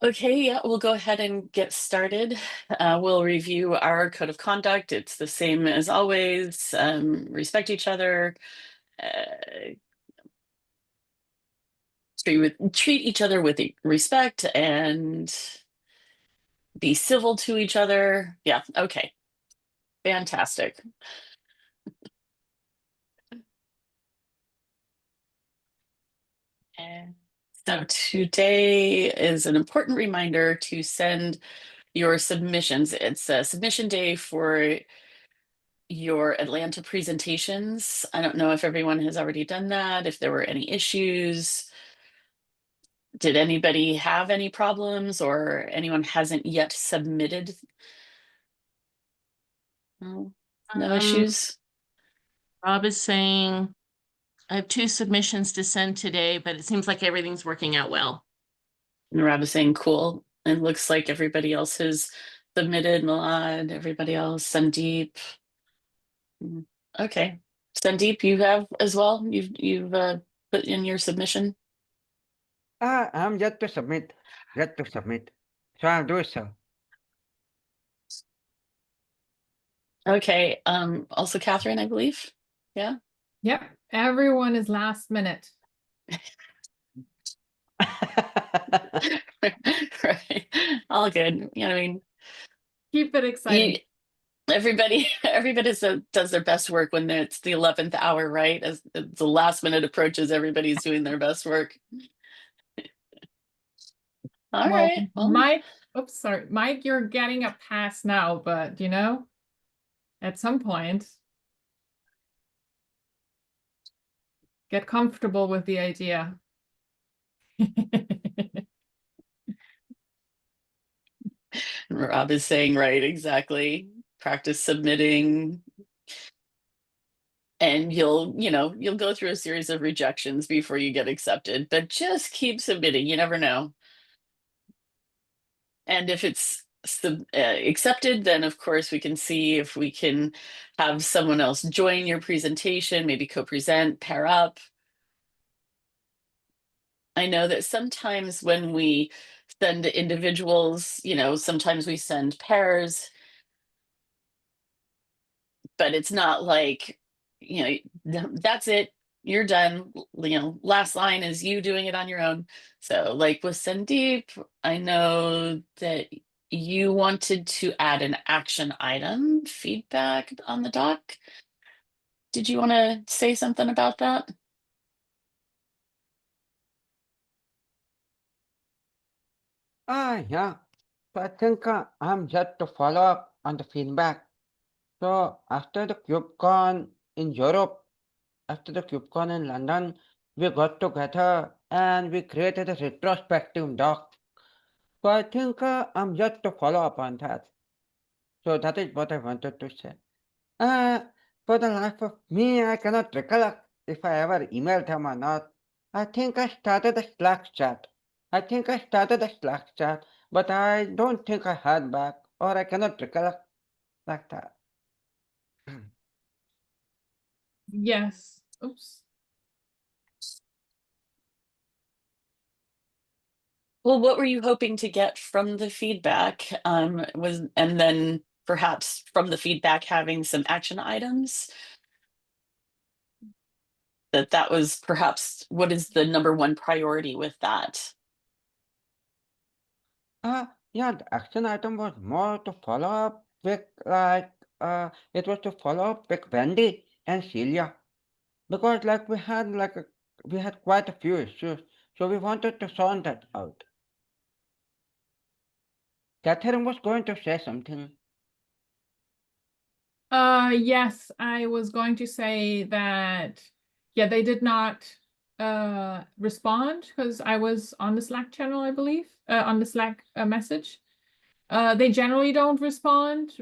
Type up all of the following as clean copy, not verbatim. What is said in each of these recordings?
Okay, yeah, we'll go ahead and get started. We'll review our code of conduct. It's the same as always. Respect each other. Uh, treat each other with respect and be civil to each other. Yeah, okay. Fantastic. And so today is an important reminder to send your submissions. It's a submission day for your Atlanta presentations. I don't know if everyone has already done that, if there were any issues. Did anybody have any problems or anyone hasn't yet submitted? No, no issues? Rob is saying, I have 2 submissions to send today, but it seems like everything's working out well. And Rob is saying cool. It looks like everybody else has submitted, Milad, everybody else, Sandeep. Okay. Sandeep, you have as well? You've put in your submission? I'm yet to submit. Yet to submit. So I'm doing so. Okay. Also Catherine, I believe. Yeah. Yep, everyone is last minute. Right. All good. You know, I mean, Keep it exciting. everybody does their best work when it's the 11th hour, right? As the last minute approaches, everybody's doing their best work. All Well, right. Well, Mike, oops, sorry, Mike, you're getting a pass now, but at some point, get comfortable with the idea. Rob is saying right, exactly. Practice submitting. And you'll go through a series of rejections before you get accepted, but just keep submitting. You never know. And if it's accepted, then of course we can see if we can have someone else join your presentation, maybe co-present, pair up. I know that sometimes when we send individuals, sometimes we send pairs, but it's not like, that's it, you're done. Last line is you doing it on your own. So like with Sandeep, I know that you wanted to add an action item feedback on the doc. Did you want to say something about that? Yeah. So I think I'm yet to follow up on the feedback. So after the KubeCon in Europe, after the KubeCon in London, we got together and we created a retrospective doc. So I think I'm yet to follow up on that. So that is what I wanted to say. For the life of me, I cannot recollect if I ever emailed him or not. I think I started a Slack chat. But I don't think I heard back, or I cannot recollect like that. Yes. Oops. Well, what were you hoping to get from the feedback? And then perhaps from the feedback having some action items? That was perhaps what is the number one priority with that? Yeah, the action item was more to follow up with it was to follow up with Wendy and Celia. Because we had quite a few issues, so we wanted to sort that out. Catherine was going to say something. Yes, I was going to say that, yeah, they did not respond because I was on the Slack channel, I believe, on the Slack message. They generally don't respond,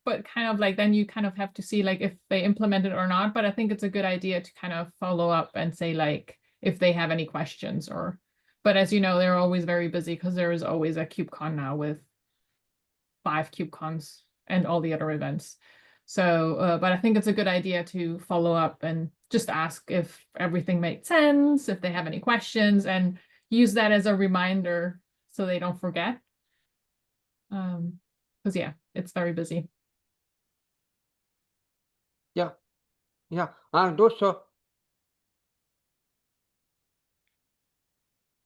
but kind of like then you kind of have to see like if they implement it or not. But I think it's a good idea to kind of follow up and say like if they have any questions but as you know, they're always very busy because there is always a KubeCon now with 5 KubeCons and all the other events. So, but I think it's a good idea to follow up and just ask if everything made sense, if they have any questions, and use that as a reminder so they don't forget. Because yeah, it's very busy. Yeah, I'll do so.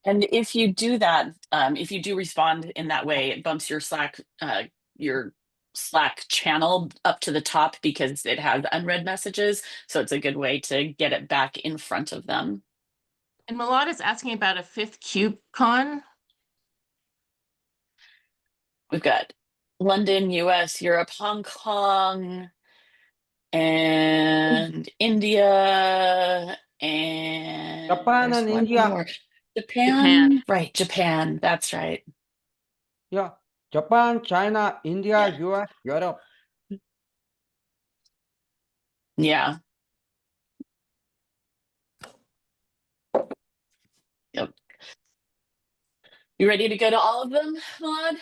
And if you do that, if you do respond in that way, it bumps your Slack channel up to the top because it has unread messages. So it's a good way to get it back in front of them. And Milad is asking about a 5th KubeCon. We've got London, US, Europe, Hong Kong, and India, and Japan there's and one India. more. Japan. Japan. Right, Japan. That's right. Yeah, Japan, China, India, Yeah. US, Europe. Yeah. Yep. You ready to go to all of them, Vlad?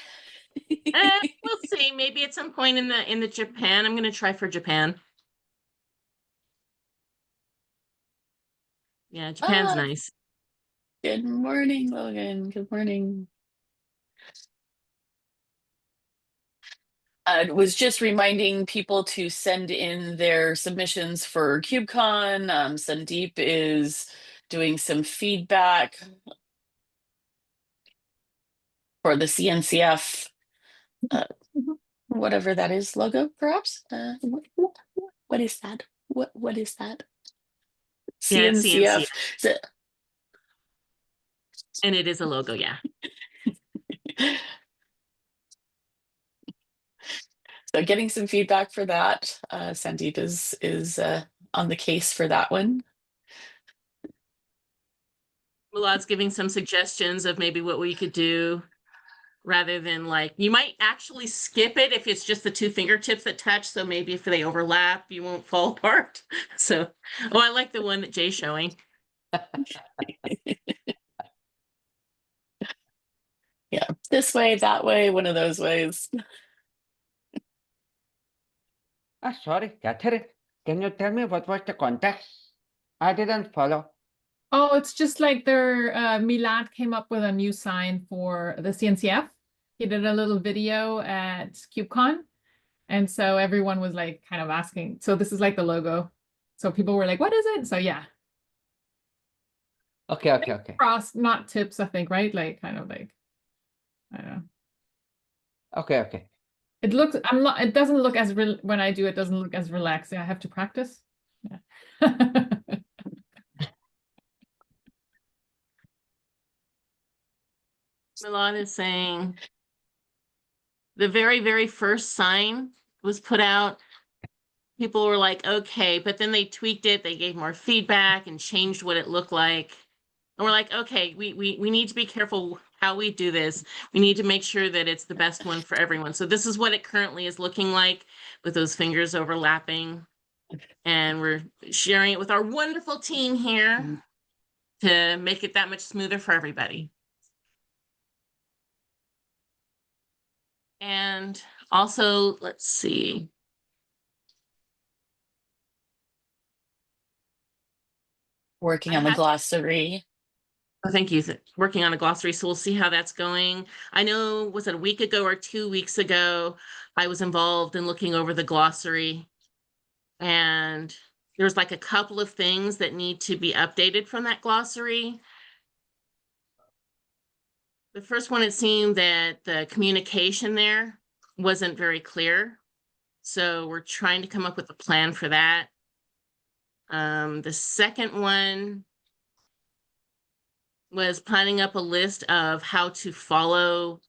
We'll see. Maybe at some point in the Japan, I'm going to try for Japan. Yeah, Japan's Ah, nice. good morning, Logan. Good morning. Was just reminding people to send in their submissions for KubeCon. Sandeep is doing some feedback for the CNCF, whatever that is, logo, perhaps. What is that? What is that? Yeah, it's CNCF. So, And it is a logo, yeah. so getting some feedback for that. Sandeep is on the case for that one. Milad's giving some suggestions of maybe what we could do rather than like, you might actually skip it if it's just the 2 fingertips that touch. So maybe if they overlap, you won't fall apart. So, oh, I like the one that Jay's showing. Yeah, this way, that way, one of those ways. Sorry, Catherine. Can you tell me what was the context? I didn't follow. Oh, it's just like their Milad came up with a new sign for the CNCF. He did a little video at KubeCon. And so everyone was like kind of asking. So this is like the logo. So people were like, what is it? So yeah. Okay. Cross, not tips, I think, right? Like kind of like, I don't know. Okay. It looks, it doesn't look as real when I do, it doesn't look as relaxing. I have to practice. Yeah. Milad is saying the very, very first sign was put out. People were like, okay, but then they tweaked it. They gave more feedback and changed what it looked like. And we're like, okay, we need to be careful how we do this. We need to make sure that it's the best one for everyone. So this is what it currently is looking like with those fingers overlapping. And we're sharing it with our wonderful team here to make it that much smoother for everybody. And also, let's see. Working I on the had- glossary. Oh, thank you. Working on a glossary, so we'll see how that's going. I know, was it a week ago or 2 weeks ago, I was involved in looking over the glossary. And there's like a couple of things that need to be updated from that glossary. The first one, it seemed that the communication there wasn't very clear. So we're trying to come up with a plan for that. The second one was planning up a list of how to follow,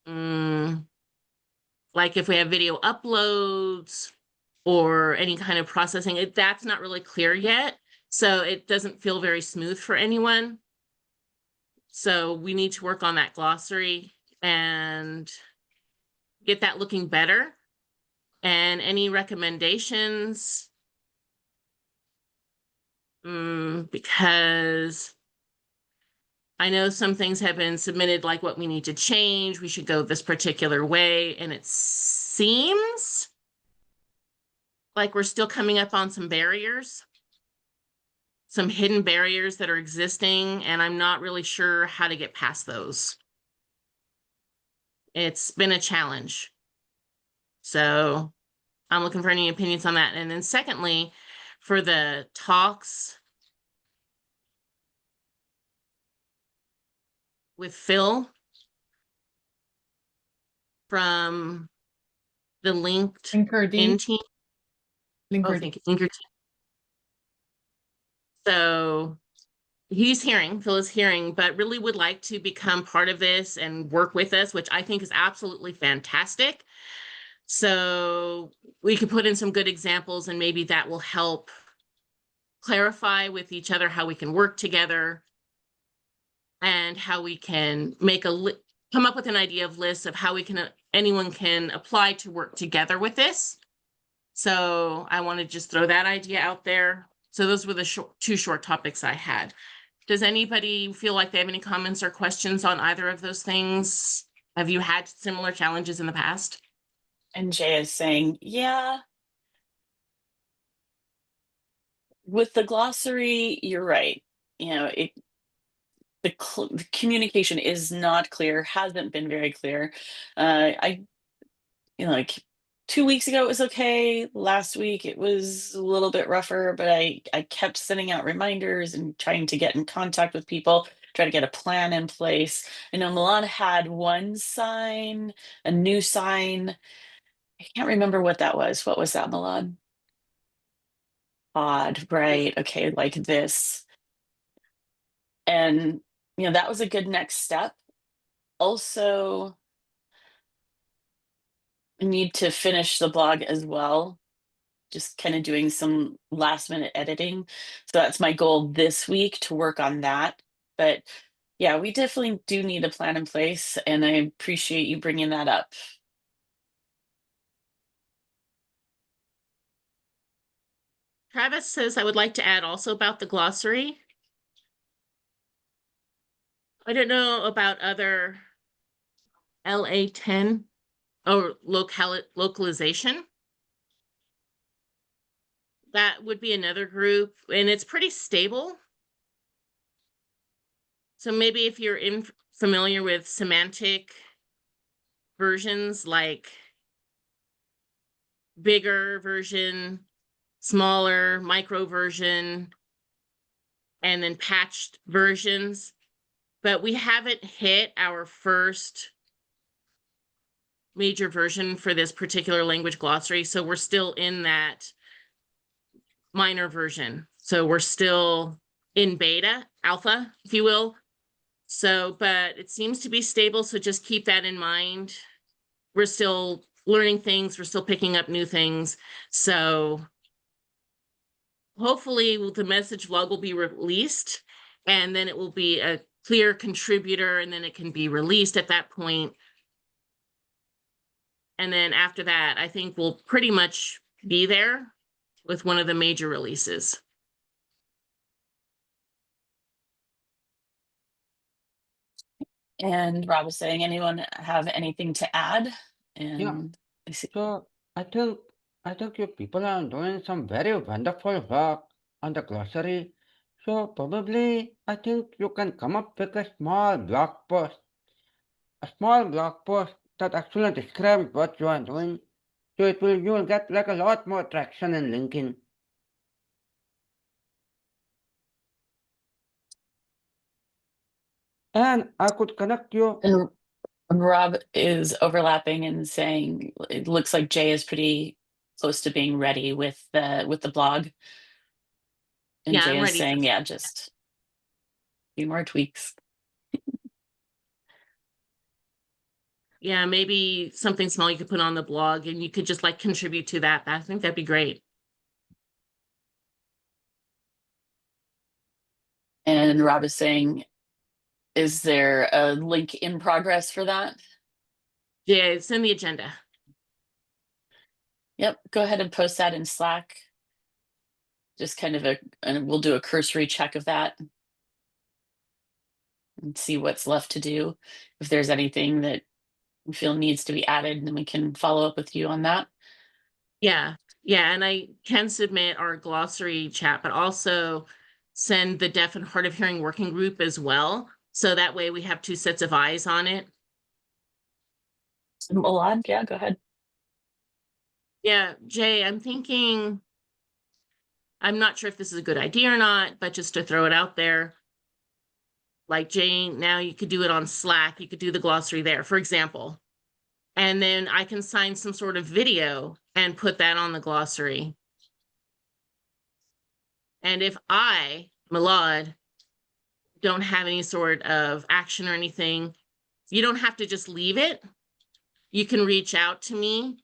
like if we have video uploads or any kind of processing, that's not really clear yet. So it doesn't feel very smooth for anyone. So we need to work on that glossary and get that looking better. And any recommendations? Because I know some things have been submitted, like what we need to change. We should go this particular way. And it seems like we're still coming up on some barriers. some hidden barriers that are existing, and I'm not really sure how to get past those. It's been a challenge. So I'm looking for any opinions on that. And then secondly, for the talks with Phil from the linked Linkerd. in team. Oh, Linkerd. thank you. Linked team. So Phil is hearing, but really would like to become part of this and work with us, which I think is absolutely fantastic. So we could put in some good examples, and maybe that will help clarify with each other how we can work together and how we can make come up with an idea of lists of how we can, anyone can apply to work together with this. So I want to just throw that idea out there. So those were the two short topics I had. Does anybody feel like they have any comments or questions on either of those things? Have you had similar challenges in the past? And Jay is saying, yeah. With the glossary, you're right. You know, the communication is not clear, hasn't been very clear. Like 2 weeks ago it was okay. Last week it was a little bit rougher, but I kept sending out reminders and trying to get in contact with people, try to get a plan in place. I know Milan had one sign, a new sign. I can't remember what that was. What was that, Milan? Odd, right? Okay, like this. And that was a good next step. Also, I need to finish the blog as well, just kind of doing some last minute editing. So that's my goal this week, to work on that. But yeah, we definitely do need a plan in place, and I appreciate you bringing that up. Travis says, I would like to add also about the glossary. I don't know about other LA10 or localization. That would be another group, and it's pretty stable. So maybe if you're familiar with semantic versions, like bigger version, smaller, micro version, and then patched versions. But we haven't hit our first major version for this particular language glossary. So we're still in that minor version. So we're still in beta, alpha, if you will. So, but it seems to be stable. So just keep that in mind. We're still learning things. We're still picking up new things. So hopefully the message log will be released, and then it will be a clear contributor, and then it can be released at that point. And then after that, I think we'll pretty much be there with one of the major releases. And Rob is saying, anyone have anything to add? And Yeah. I see. So I think you people are doing some very wonderful work on the glossary. So probably I think you can come up with a small blog post that actually describes what you are doing. So you will get like a lot more traction in LinkedIn. And I could connect you. And Rob is overlapping and saying it looks like Jay is pretty close to being ready with the blog. And Yeah, Jay I'm is ready. saying, yeah, just a few more tweaks. Yeah, maybe something small you could put on the blog, and you could just like contribute to that. I think that'd be great. And Rob is saying, is there a link in progress for that? Yeah, it's in the agenda. Yep, go ahead and post that in Slack. Just kind of and we'll do a cursory check of that and see what's left to do. If there's anything that we feel needs to be added, then we can follow up with you on that. Yeah, and I can submit our glossary chat, but also send the deaf and hard of hearing working group as well. So that way we have two sets of eyes on it. Milad, yeah, go ahead. Yeah, Jay, I'm thinking, I'm not sure if this is a good idea or not, but just to throw it out there. Like Jane, now you could do it on Slack. You could do the glossary there, for example. And then I can sign some sort of video and put that on the glossary. And if I, Milad, don't have any sort of action or anything, you don't have to just leave it. You can reach out to me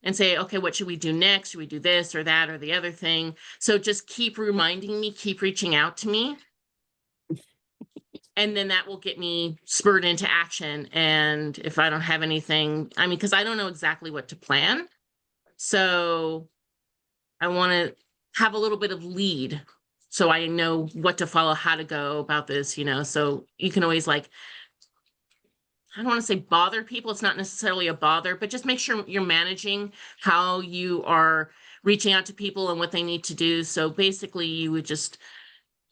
and say, okay, what should we do next? Should we do this or that or the other thing? So just keep reminding me, keep reaching out to me. And then that will get me spurred into action. And if I don't have anything, I mean, because I don't know exactly what to plan. So I want to have a little bit of lead so I know what to follow, how to go about this, you know, so you can always like, I don't want to say bother people. It's not necessarily a bother, but just make sure you're managing how you are reaching out to people and what they need to do. So basically you would just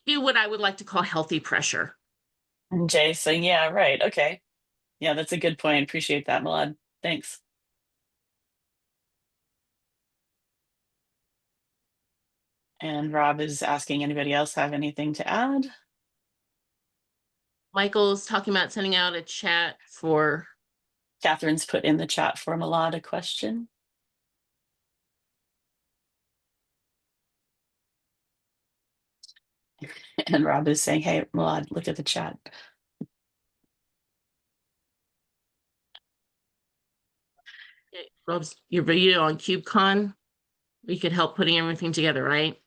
do what I would like to call healthy pressure. And Jay saying, yeah, right. Okay. Yeah, that's a good point. Appreciate that, Milad. Thanks. And Rob is asking, anybody else have anything to add? Michael's talking about sending out a chat for, Catherine's put in the chat for Milad a question. And Rob is saying, hey, Milad, look at the chat. Rob's, your video on KubeCon. We could help putting everything together, right?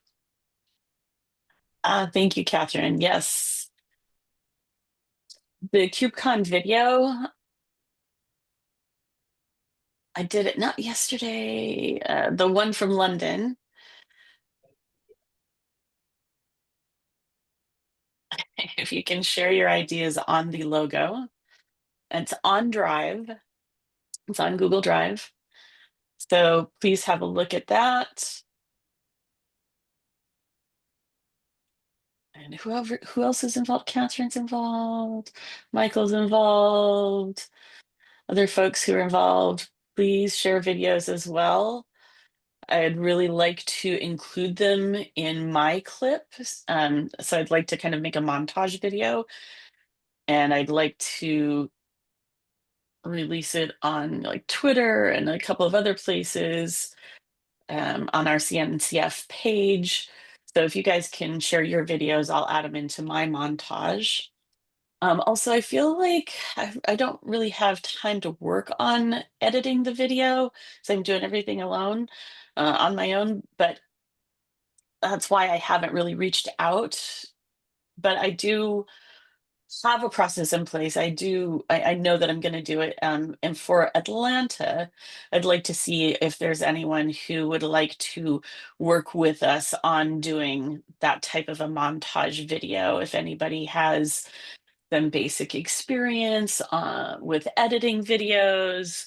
Thank you, Catherine. Yes. The KubeCon video, I did it not yesterday, the one from London. If you can share your ideas on the logo. It's on Drive. It's on Google Drive. So please have a look at that. And who else is involved? Catherine's involved. Michael's involved. Other folks who are involved, please share videos as well. I'd really like to include them in my clips. So I'd like to kind of make a montage video, and I'd like to release it on like Twitter and a couple of other places, on our CNCF page. So if you guys can share your videos, I'll add them into my montage. Also, I feel like I don't really have time to work on editing the video, so I'm doing everything alone, on my own, but that's why I haven't really reached out. But I do have a process in place. I know that I'm going to do it. And for Atlanta, I'd like to see if there's anyone who would like to work with us on doing that type of a montage video. If anybody has some basic experience with editing videos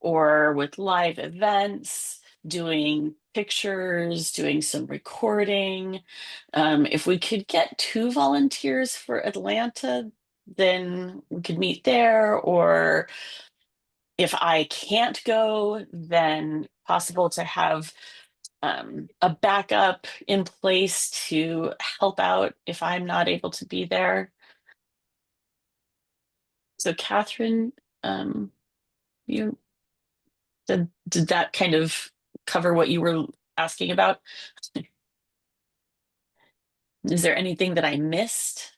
or with live events, doing pictures, doing some recording. If we could get 2 volunteers for Atlanta, then we could meet there. Or if I can't go, then possible to have a backup in place to help out if I'm not able to be there. So Catherine, you did that kind of cover what you were asking about? Is there anything that I missed?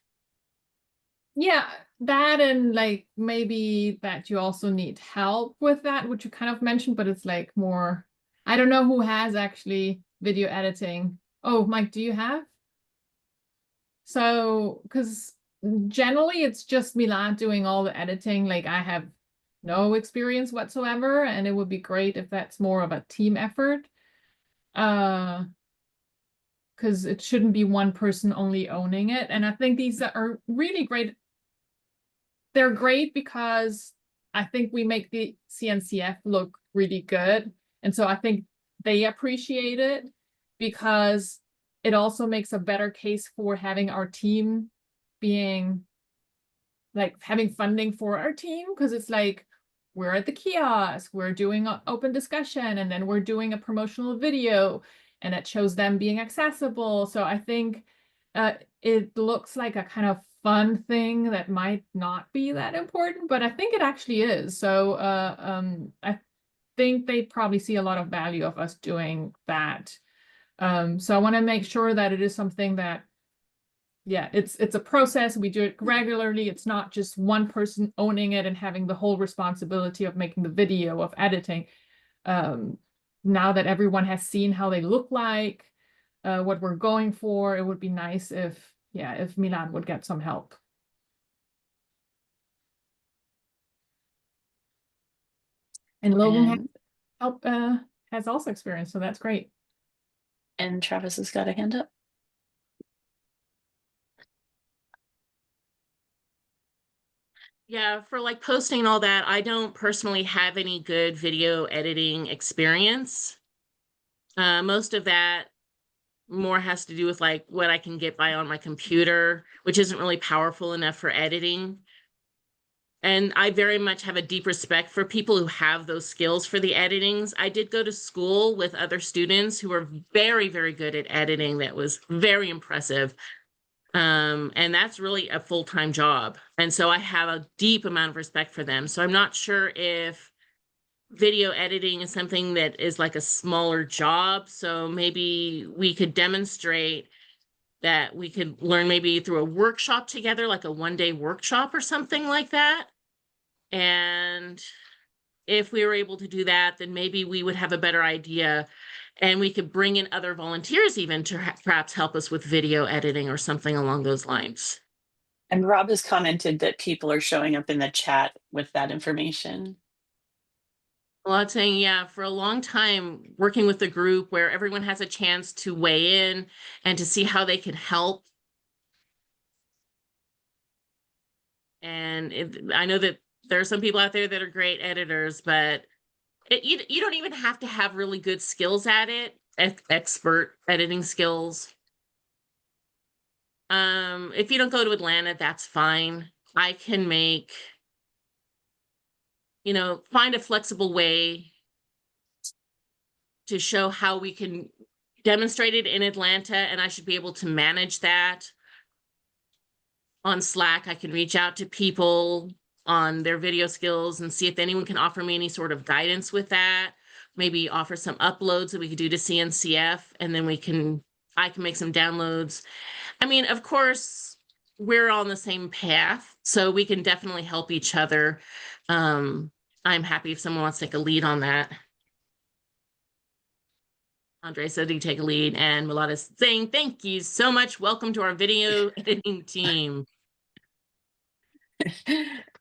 Yeah, that, and like maybe that you also need help with that, which you kind of mentioned, but it's like more, I don't know who has actually video editing. Oh, Mike, do you have? So, because generally it's just Milad doing all the editing. Like I have no experience whatsoever, and it would be great if that's more of a team effort. Because it shouldn't be one person only owning it. And I think these are really great. They're great because I think we make the CNCF look really good. And so I think they appreciate it because it also makes a better case for having our team being like having funding for our team, because it's like we're at the kiosk, we're doing an open discussion, and then we're doing a promotional video, and it shows them being accessible. So I think it looks like a kind of fun thing that might not be that important, but I think it actually is. So I think they probably see a lot of value of us doing that. So I want to make sure that it is something that, yeah, it's a process. We do it regularly. It's not just one person owning it and having the whole responsibility of making the video, of editing. Now that everyone has seen how they look like, what we're going for, it would be nice if, yeah, if Milan would get some help. And Logan has also experience, so that's great. And Travis has got a hand up. Yeah, for like posting and all that, I don't personally have any good video editing experience. Most of that more has to do with like what I can get by on my computer, which isn't really powerful enough for editing. And I very much have a deep respect for people who have those skills for the editings. I did go to school with other students who were very, very good at editing. That was very impressive. And that's really a full-time job. And so I have a deep amount of respect for them. So I'm not sure if video editing is something that is like a smaller job. So maybe we could demonstrate that we could learn maybe through a workshop together, like a one-day workshop or something like that. And if we were able to do that, then maybe we would have a better idea, and we could bring in other volunteers even to perhaps help us with video editing or something along those lines. And Rob has commented that people are showing up in the chat with that information. Well, I'm saying, yeah, for a long time, working with the group where everyone has a chance to weigh in and to see how they can help. And I know that there are some people out there that are great editors, but you don't even have to have really good skills at it, expert editing skills. If you don't go to Atlanta, that's fine. I can make, find a flexible way to show how we can demonstrate it in Atlanta, and I should be able to manage that. On Slack, I can reach out to people on their video skills and see if anyone can offer me any sort of guidance with that. Maybe offer some uploads that we could do to CNCF, and then I can make some downloads. I mean, of course, we're on the same path, so we can definitely help each other. I'm happy if someone wants to take a lead on that. Andre said he'd take a lead, and Milada's saying, thank you so much. Welcome to our video editing team.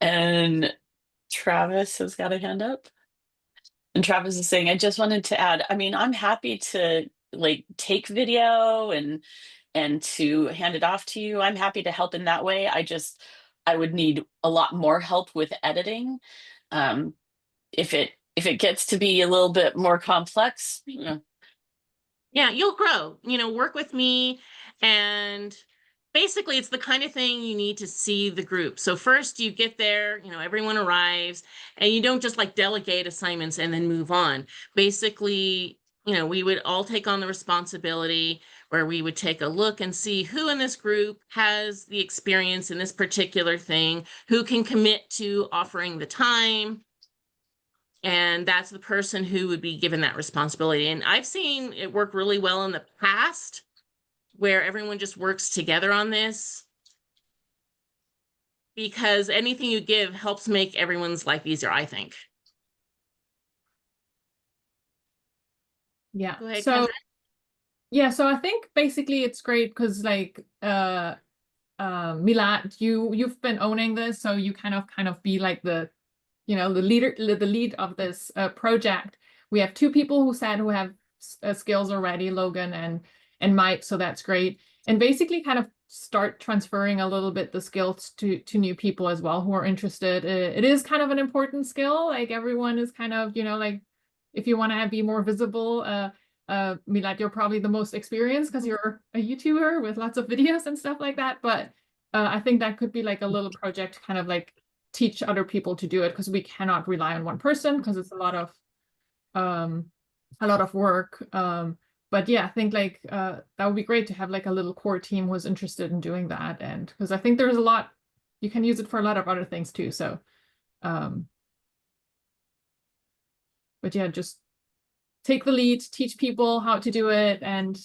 And Travis has got a hand up. And Travis is saying, I just wanted to add, I mean, I'm happy to like take video and to hand it off to you. I'm happy to help in that way. I would need a lot more help with editing. If it gets to be a little bit more complex, Yeah, you'll grow, work with me. And basically, it's the kind of thing you need to see the group. So first you get there, everyone arrives, and you don't just like delegate assignments and then move on. Basically, we would all take on the responsibility where we would take a look and see who in this group has the experience in this particular thing, who can commit to offering the time. And that's the person who would be given that responsibility. And I've seen it work really well in the past where everyone just works together on this, because anything you give helps make everyone's life easier, I think. Yeah. Go ahead, So Kendra. yeah, so I think basically it's great because like Milad, you've been owning this, so you kind of be like the the lead of this project. We have two people who have skills already, Logan and Mike, so that's great. And basically kind of start transferring a little bit the skills to new people as well who are interested. It is kind of an important skill. Like everyone is kind of, like if you want to be more visible, Milad, you're probably the most experienced because you're a YouTuber with lots of videos and stuff like that. But I think that could be like a little project to kind of like teach other people to do it, because we cannot rely on one person because it's a lot of work. But yeah, I think like that would be great to have like a little core team who's interested in doing that. And because I think there's a lot, you can use it for a lot of other things too. So but yeah, just take the lead, teach people how to do it, and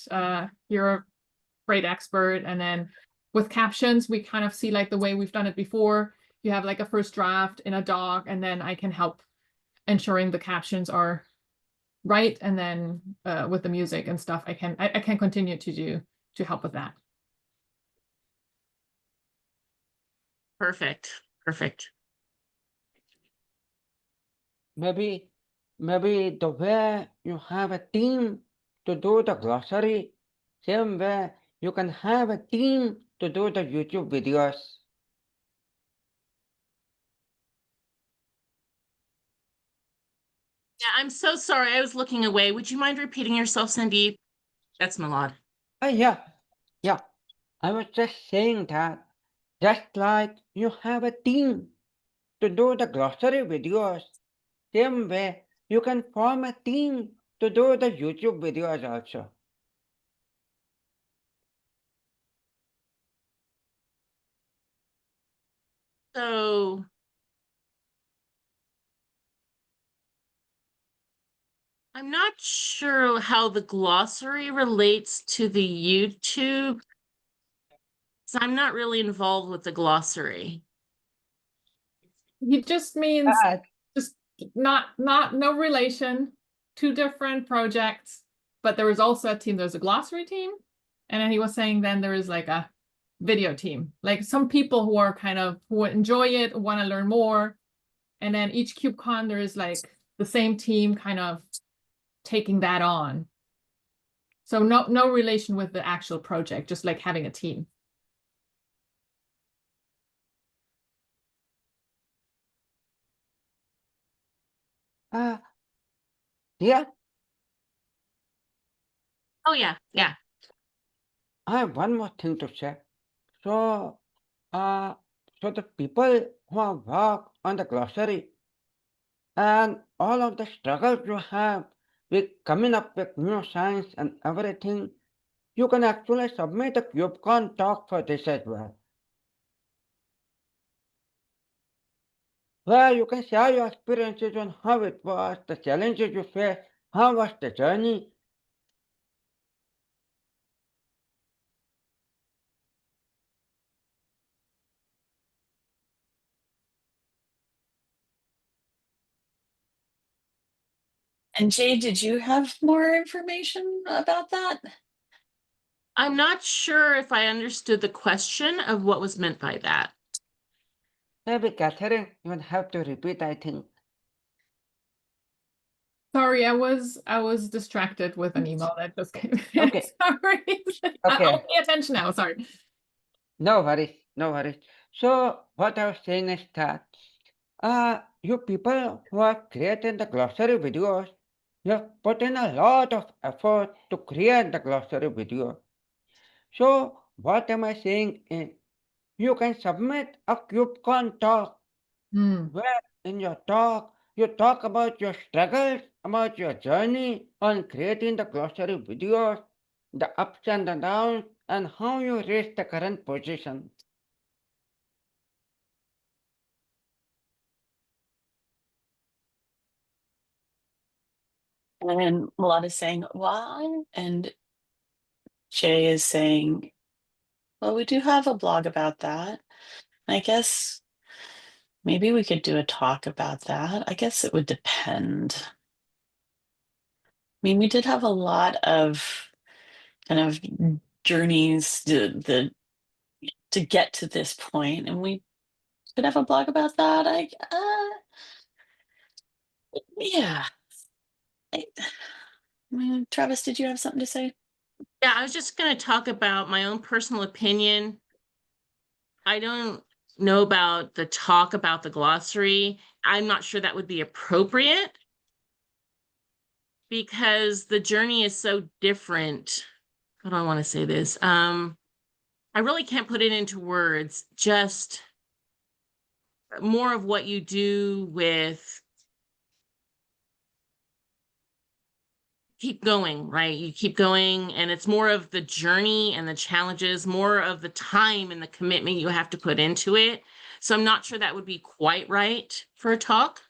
you're a great expert. And then with captions, we kind of see like the way we've done it before. You have like a first draft in a doc, and then I can help ensuring the captions are right. And then with the music and stuff, I can continue to help with that. Perfect. Perfect. Maybe the way you have a team to do the glossary, same way you can have a team to do the YouTube videos. Yeah, I'm so sorry. I was looking away. Would you mind repeating yourself, Sandeep? That's Milad. Yeah. I was just saying that, just like you have a team to do the glossary videos, same way you can form a team to do the YouTube videos also. So I'm not sure how the glossary relates to the YouTube. So I'm not really involved with the glossary. He just means Uh, just no relation, two different projects, but there was also a team. There's a glossary team, and then he was saying then there is like a video team, like some people who are kind of who enjoy it, want to learn more, and then each KubeCon there is like the same team kind of taking that on. So no relation with the actual project, just like having a team. yeah, Oh yeah, yeah. I have one more thing to say. So, the people who have worked on the glossary and all of the struggles you have with coming up with new science and everything, you can actually submit a KubeCon talk for this as well, where you can share your experiences on how it was, the challenges you faced, how was the journey. And Jay, did you have more information about that? I'm not sure if I understood the question of what was meant by that. Maybe Catherine, you would have to repeat, I think. Sorry, I was distracted with an email that just came in. Okay. Sorry. Okay. I'll pay attention now. Sorry. No worries, no worries. So what I was saying is that, you people who have created the glossary videos, you have put in a lot of effort to create the glossary video. So what am I saying is, you can submit a KubeCon talk where in your talk you talk about your struggles, about your journey on creating the glossary videos, the ups and the downs, and how you reached the current position. And Milad is saying, why? And Jay is saying, well, we do have a blog about that. I guess maybe we could do a talk about that. I guess it would depend. I mean, we did have a lot of kind of journeys to get to this point, and we could have a blog about that. Yeah. Travis, did you have something to say? Yeah, I was just going to talk about my own personal opinion. I don't know about the talk about the glossary. I'm not sure that would be appropriate. because the journey is so different. How do I want to say this? I really can't put it into words, just more of what you do with keep going, right? You keep going, and it's more of the journey and the challenges, more of the time and the commitment you have to put into it. So I'm not sure that would be quite right for a talk.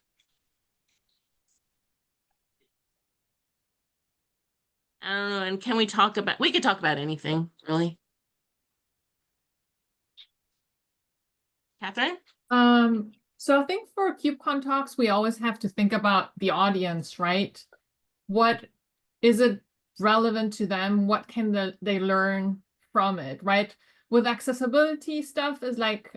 I don't know. And can we talk about, we could talk about anything, really. Catherine? So I think for KubeCon talks, we always have to think about the audience, right? What is it relevant to them? What can they learn from it, right? With accessibility stuff is like,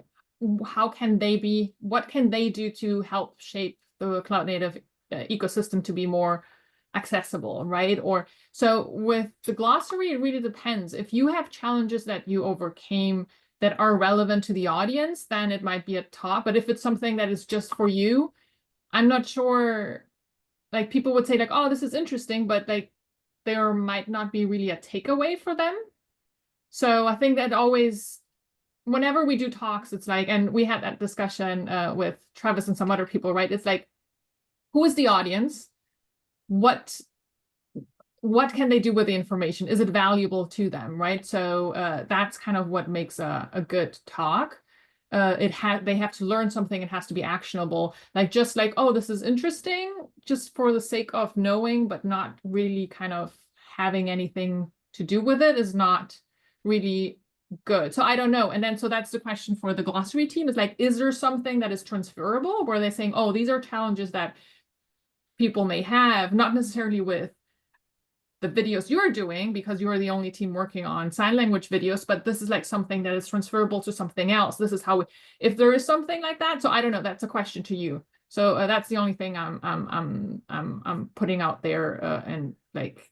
how can they be, what can they do to help shape the cloud native ecosystem to be more accessible, right? Or so with the glossary, it really depends. If you have challenges that you overcame that are relevant to the audience, then it might be a top. But if it's something that is just for you, I'm not sure, like people would say like, oh, this is interesting, but like there might not be really a takeaway for them. So I think that always, whenever we do talks, it's like, and we had that discussion with Travis and some other people, right? It's like, who is the audience? What can they do with the information? Is it valuable to them, right? So that's kind of what makes a good talk. They have to learn something. It has to be actionable. Like just like, oh, this is interesting, just for the sake of knowing, but not really kind of having anything to do with it is not really good. So I don't know. And then so that's the question for the glossary team is like, is there something that is transferable where they're saying, oh, these are challenges that people may have, not necessarily with the videos you're doing because you're the only team working on sign language videos, but this is like something that is transferable to something else. This is how, if there is something like that. So I don't know, that's a question to you. So that's the only thing I'm putting out there, and like,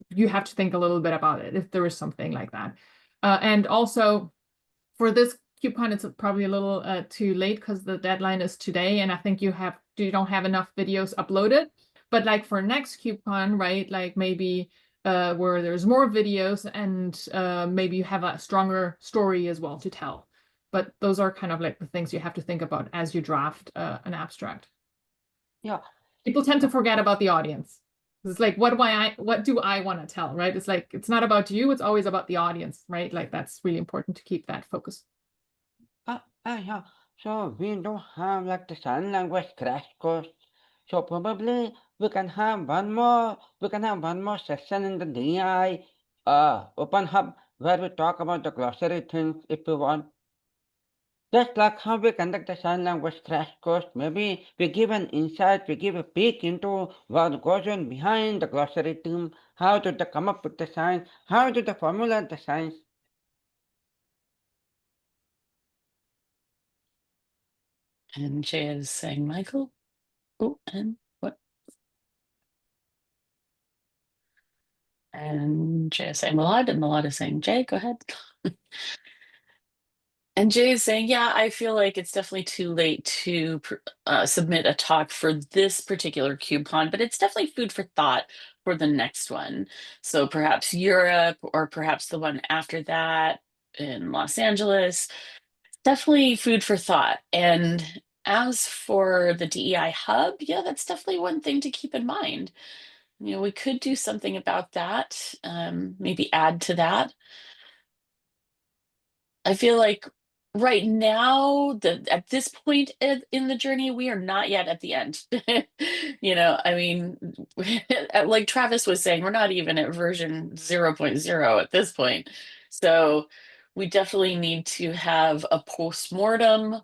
you have to think a little bit about it if there is something like that. And also for this KubeCon, it's probably a little too late because the deadline is today, and I think you don't have enough videos uploaded. But like for next KubeCon, right, like maybe where there's more videos and maybe you have a stronger story as well to tell. But those are kind of like the things you have to think about as you draft an abstract. Yeah. People tend to forget about the audience. It's like, what do I want to tell, right? It's like, it's not about you, it's always about the audience, right? Like that's really important to keep that focus. Yeah. So we don't have like the sign language crash course. So probably we can have one more section in the DI Open Hub where we talk about the glossary things if you want. Just like how we conduct the sign language crash course, maybe we give an insight, we give a peek into what goes on behind the glossary team, how did they come up with the signs, how did they formulate the signs. And Jay is saying, Michael. Oh, and what? And Jay is saying Milad, and Milad is saying, Jay, go ahead. And Jay is saying, yeah, I feel like it's definitely too late to submit a talk for this particular KubeCon, but it's definitely food for thought for the next one. So perhaps Europe or perhaps the one after that in Los Angeles. Definitely food for thought. And as for the DEI hub, yeah, that's definitely one thing to keep in mind. You know, we could do something about that, maybe add to that. I feel like right now, at this point in the journey, we are not yet at the end. You know, I mean, like Travis was saying, we're not even at version 0.0 at this point. So we definitely need to have a postmortem,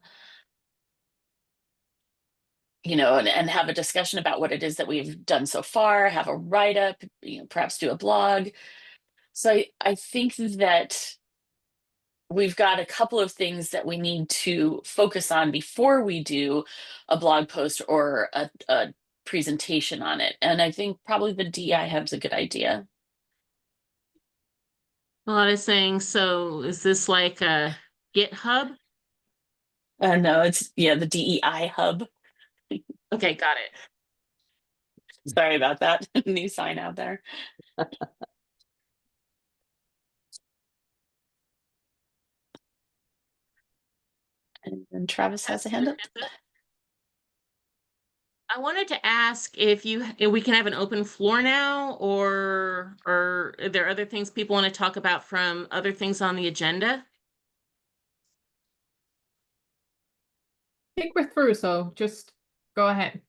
you know, and have a discussion about what it is that we've done so far, have a write-up, you know, perhaps do a blog. So I think that we've got a couple of things that we need to focus on before we do a blog post or a presentation on it. And I think probably the DI Hub's a good idea. A lot of saying, so is this like a GitHub? No, it's, yeah, the DEI Hub. Okay, got it. Sorry about that. New sign out there. And Travis has a hand up. I wanted to ask if we can have an open floor now, or are there other things people want to talk about from other things on the agenda? I think we're through, so just go ahead.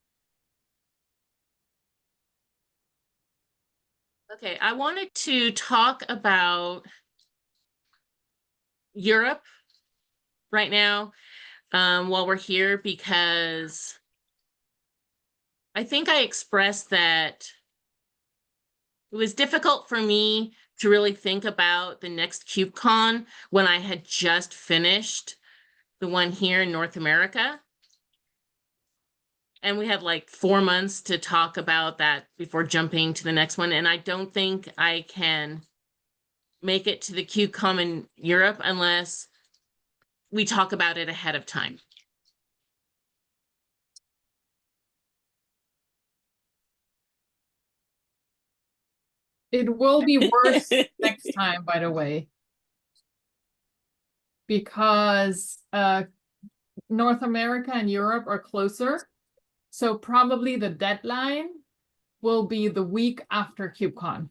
Okay, I wanted to talk about Europe right now, while we're here, because I think I expressed that it was difficult for me to really think about the next KubeCon when I had just finished the one here in North America. And we had like 4 months to talk about that before jumping to the next one. And I don't think I can make it to the KubeCon in Europe unless we talk about it ahead of time. It will be worse next time, by the way. Because North America and Europe are closer. So probably the deadline will be the week after KubeCon.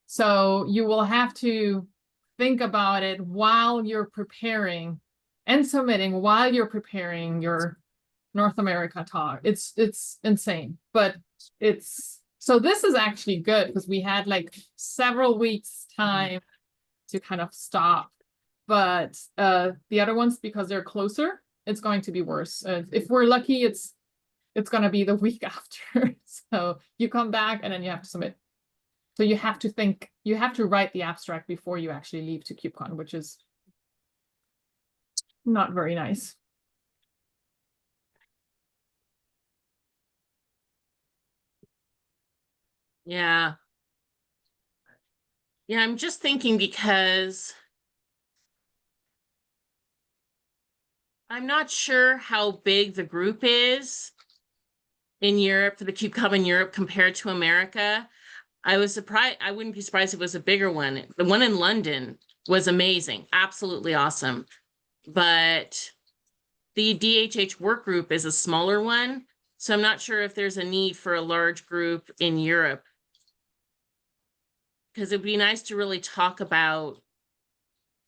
So you will have to think about it while you're preparing and submitting while you're preparing your North America talk. It's insane, but so this is actually good because we had like several weeks time to kind of stop. But the other ones, because they're closer, it's going to be worse. If we're lucky, it's going to be the week after. So you come back and then you have to submit. So you have to write the abstract before you actually leave to KubeCon, which is not very nice. Yeah. Yeah, I'm just thinking because I'm not sure how big the group is in Europe for the KubeCon in Europe compared to America. I was surprised. I wouldn't be surprised if it was a bigger one. The one in London was amazing, absolutely awesome. But the DHH work group is a smaller one. So I'm not sure if there's a need for a large group in Europe. Because it'd be nice to really talk about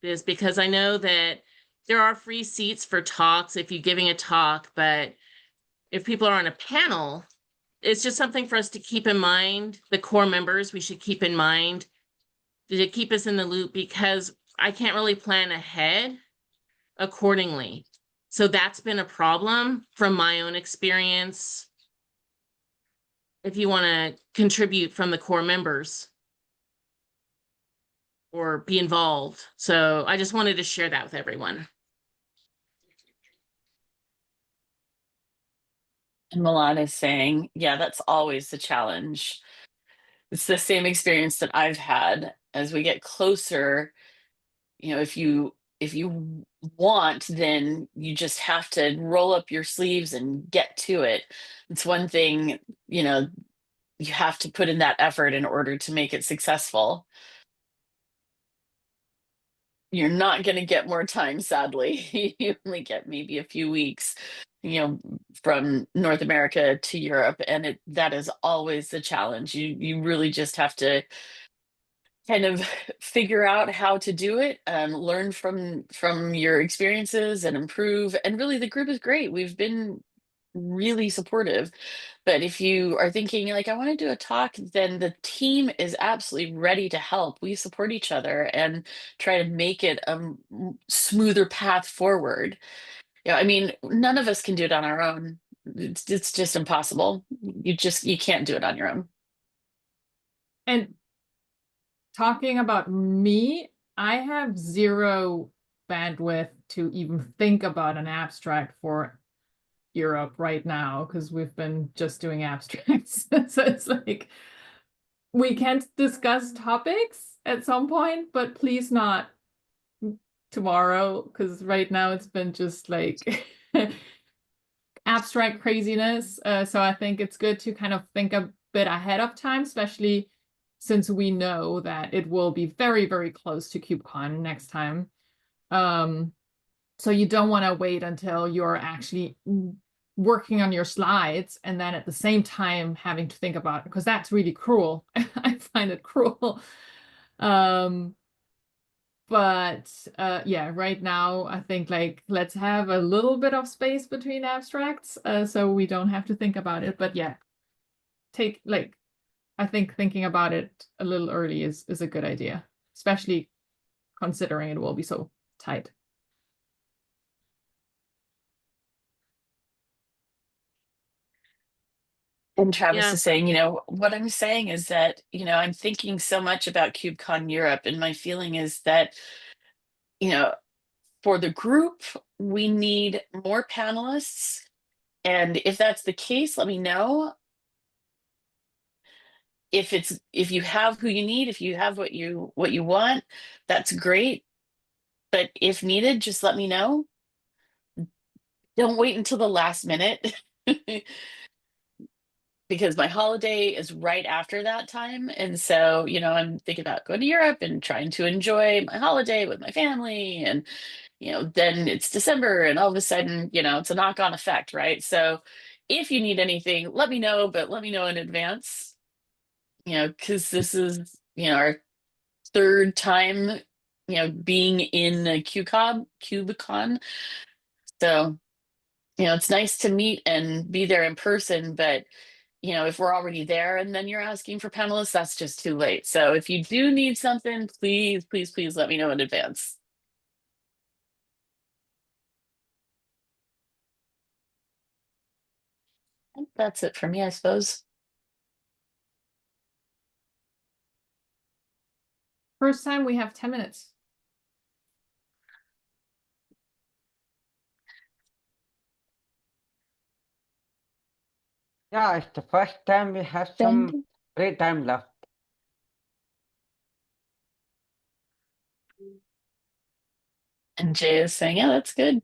this, because I know that there are free seats for talks if you're giving a talk, but if people are on a panel, it's just something for us to keep in mind. The core members, we should keep in mind to keep us in the loop, because I can't really plan ahead accordingly. So that's been a problem from my own experience. If you want to contribute from the core members or be involved. So I just wanted to share that with everyone. And Milan is saying, yeah, that's always the challenge. It's the same experience that I've had. As we get closer, if you want, then you just have to roll up your sleeves and get to it. It's one thing, you have to put in that effort in order to make it successful. You're not going to get more time, sadly. You only get maybe a few weeks, from North America to Europe, and that is always the challenge. You really just have to kind of figure out how to do it, learn from your experiences and improve. And really, the group is great. We've been really supportive. But if you are thinking like, I want to do a talk, then the team is absolutely ready to help. We support each other and try to make it a smoother path forward. I mean, none of us can do it on our own. It's just impossible. You can't do it on your own. And talking about me, I have zero bandwidth to even think about an abstract for Europe right now, because we've been just doing abstracts. So it's like, we can discuss topics at some point, but please not tomorrow, because right now it's been just like abstract craziness. So I think it's good to kind of think a bit ahead of time, especially since we know that it will be very, very close to KubeCon next time. So you don't want to wait until you're actually working on your slides and then at the same time having to think about it, because that's really cruel. I find it cruel. But yeah, right now I think like let's have a little bit of space between abstracts, so we don't have to think about it. But yeah, I think thinking about it a little early is a good idea, especially considering it will be so tight. And Travis Yeah. is saying, what I'm saying is that, I'm thinking so much about KubeCon Europe, and my feeling is that, for the group, we need more panelists. And if that's the case, let me know. If you have who you need, if you have what you want, that's great. But if needed, just let me know. Don't wait until the last minute. Because my holiday is right after that time. And so, I'm thinking about going to Europe and trying to enjoy my holiday with my family. And, then it's December and all of a sudden, it's a knock-on effect, right? So if you need anything, let me know, but let me know in advance, because this is, our third time, being in a KubeCon. So, it's nice to meet and be there in person, but if we're already there and then you're asking for panelists, that's just too late. So if you do need something, please, please, please let me know in advance. And that's it for me, I suppose. First time we have 10 minutes. Yeah, it's the first time we have some free time left. And Jay is saying, yeah, that's good.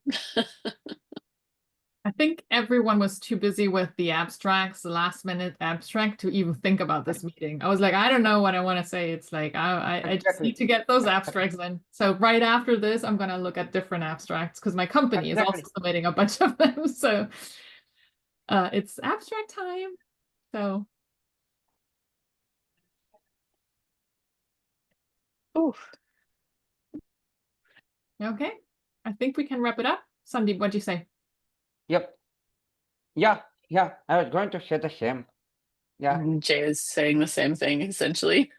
I think everyone was too busy with the abstracts, the last minute abstract, to even think about this meeting. I was like, I don't know what I want to say. It's like I just Exactly. need to get those abstracts in. So right after this, I'm gonna look at different abstracts because my company is also Exactly. submitting a bunch of them. So it's abstract time. So Ooh. okay, I think we can wrap it up. Sandeep, what'd you say? Yep. Yeah, I was going to say the same. Yeah. And Jay is saying the same thing, essentially.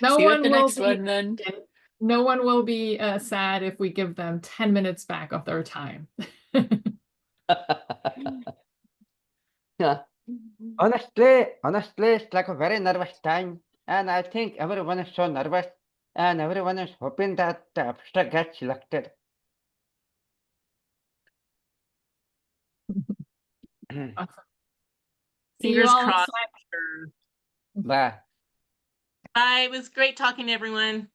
No See you at one the will next be one then. no one will be sad if we give them 10 minutes back of their time. Yeah. Honestly, it's like a very nervous time, and I think everyone is so nervous, and everyone is hoping that the abstract gets selected. Awesome. See you Fingers all on crossed. Slack. Bye. Bye. It was great talking to everyone.